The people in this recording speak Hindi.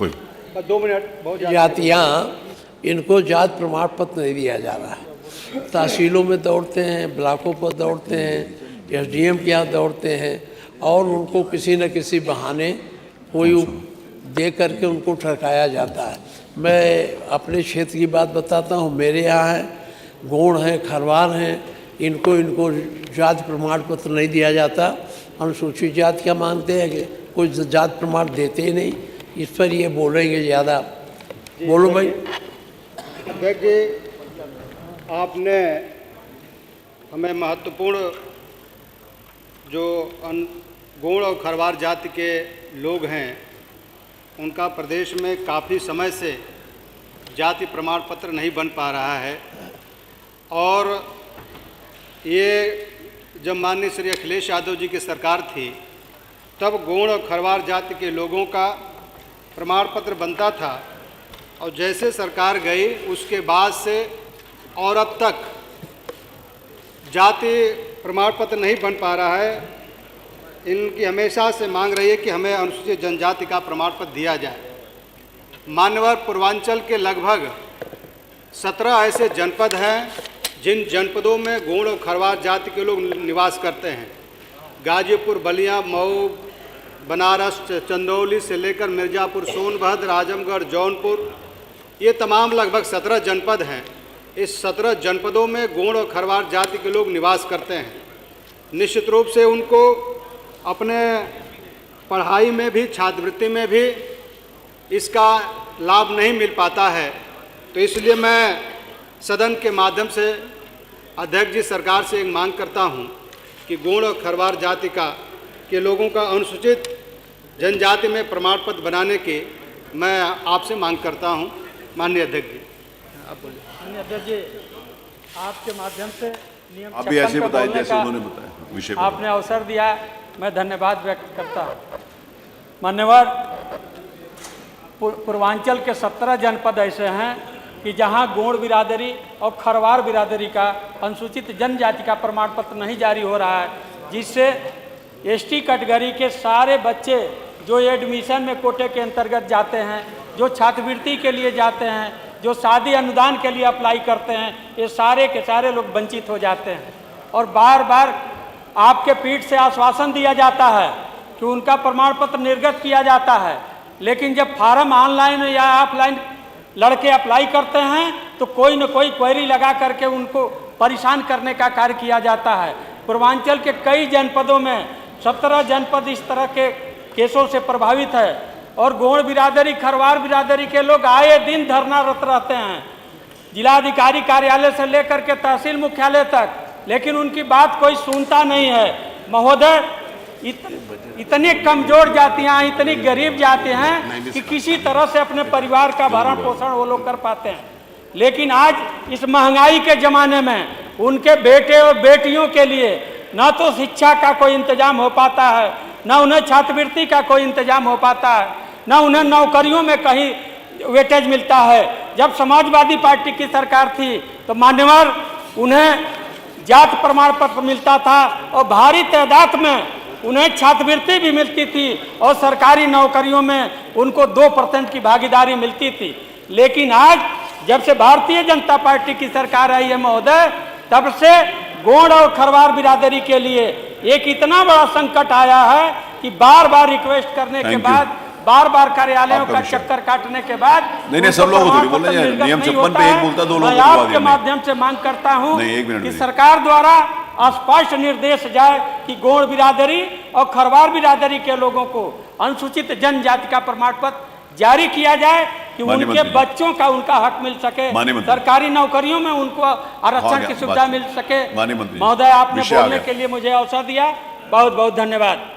कोई 2 मिनट। जातियाँ, इनको जात प्रमाण पत्र नहीं दिया जा रहा है। तहसीलों में दौड़ते हैं, ब्लॉकों पर दौड़ते हैं, एसडीएम के यहाँ दौड़ते हैं और उनको किसी न किसी बहाने कोई दे करके उनको ठरकाया जाता है। मैं अपने क्षेत्र की बात बताता हूँ। मेरे यहाँ है, गोंड हैं, खरवार हैं, इनको जाति प्रमाण पत्र नहीं दिया जाता। अनुसूचित जाति क्या मानते हैं कि कोई जाति प्रमाण देते ही नहीं। इस पर ये बोलेंगे ज़्यादा। बोलो भाई। अध्यक्ष जी, आपने हमें महत्वपूर्ण जो गोंड और खरवार जाति के लोग हैं उनका प्रदेश में काफ़ी समय से जाति प्रमाण पत्र नहीं बन पा रहा है, और ये जब माननीय श्री अखिलेश यादव जी की सरकार थी तब गोंड और खरवार जाति के लोगों का प्रमाण पत्र बनता था, और जैसे सरकार गई उसके बाद से और अब तक जाति प्रमाण पत्र नहीं बन पा रहा है। इनकी हमेशा से मांग रही है कि हमें अनुसूचित जनजाति का प्रमाण पत्र दिया जाए। मान्यवर पूर्वांचल के लगभग 17 ऐसे जनपद हैं जिन जनपदों में गोंड और खरवार जाति के लोग निवास करते हैं। गाजीपुर, बलिया, मऊ, बनारस, चंदौली से लेकर मिर्ज़ापुर, सोनभद्र, आजमगढ़, जौनपुर, ये तमाम लगभग 17 जनपद हैं। इस 17 जनपदों में गोंड और खरवार जाति के लोग निवास करते हैं। निश्चित रूप से उनको अपने पढ़ाई में भी, छात्रवृत्ति में भी इसका लाभ नहीं मिल पाता है। तो इसलिए मैं सदन के माध्यम से अध्यक्ष जी सरकार से एक मांग करता हूं कि गोंड और खरवार जाति के लोगों का अनुसूचित जनजाति में प्रमाण पत्र बनाने की मैं आपसे मांग करता हूं। माननीय अध्यक्ष जी, आप बोलिए। माननीय अध्यक्ष जी, आपके माध्यम से नियम आप भी ऐसे 56 बताएं बोलने जैसे का उन्होंने बताया विषय को। आपने अवसर दिया, मैं धन्यवाद व्यक्त करता हूँ। मान्यवर, पूर्वांचल के 17 जनपद ऐसे हैं कि जहां गोंड बिरादरी और खरवार बिरादरी का अनुसूचित जनजाति का प्रमाण पत्र नहीं जारी हो रहा है, जिससे एसटी कैटेगरी के सारे बच्चे जो एडमिशन में कोटे के अंतर्गत जाते हैं, जो छात्रवृत्ति के लिए जाते हैं, जो शादी अनुदान के लिए अप्लाई करते हैं, ये सारे के सारे लोग वंचित हो जाते हैं। और बार बार आपके पीठ से आश्वासन दिया जाता है कि उनका प्रमाण पत्र निर्गत किया जाता है, लेकिन जब फार्म ऑनलाइन या ऑफलाइन लड़के अप्लाई करते हैं तो कोई न कोई क्वेरी लगा करके उनको परेशान करने का कार्य किया जाता है। पूर्वांचल के कई जनपदों में 17 जनपद इस तरह के केसों से प्रभावित है, और गोंड बिरादरी, खरवार बिरादरी के लोग आए दिन धरनारत रहते हैं, जिलाधिकारी कार्यालय से लेकर के तहसील मुख्यालय तक, लेकिन उनकी बात कोई सुनता नहीं है। महोदय, इतनी कमजोर जातियां, इतनी गरीब जाति हैं कि किसी तरह से अपने परिवार का भरण पोषण वो लोग कर पाते हैं, लेकिन आज इस महंगाई के ज़माने में उनके बेटे और बेटियों के लिए न तो शिक्षा का कोई इंतजाम हो पाता है, न उन्हें छात्रवृत्ति का कोई इंतजाम हो पाता है, न उन्हें नौकरियों में कहीं वेटेज मिलता है। जब समाजवादी पार्टी की सरकार थी तो मान्यवर उन्हें जात प्रमाण पत्र मिलता था और भारी तादाद में उन्हें छात्रवृत्ति भी मिलती थी और सरकारी नौकरियों में उनको 2% की भागीदारी मिलती थी। लेकिन आज जब से भारतीय जनता पार्टी की सरकार आई है महोदय, तब से गोंड और खरवार बिरादरी के लिए एक इतना बड़ा संकट आया है कि बार बार रिक्वेस्ट करने के बाद, बार बार कार्यालयों का चक्कर काटने के बाद नहीं सब लोग बोल रहे हैं नियम 56 पे एक बोलता 2 लोग आपके माध्यम से मांग करता हूं कि सरकार द्वारा स्पष्ट निर्देश जाए कि गोंड बिरादरी और खरवार बिरादरी के लोगों को अनुसूचित जनजाति का प्रमाण पत्र जारी किया जाए कि उनके बच्चों का उनका हक मिल सके, सरकारी नौकरियों में उनको आरक्षण की सुविधा मिल सके। महोदय, आपने बोलने के लिए मुझे अवसर दिया, बहुत बहुत धन्यवाद।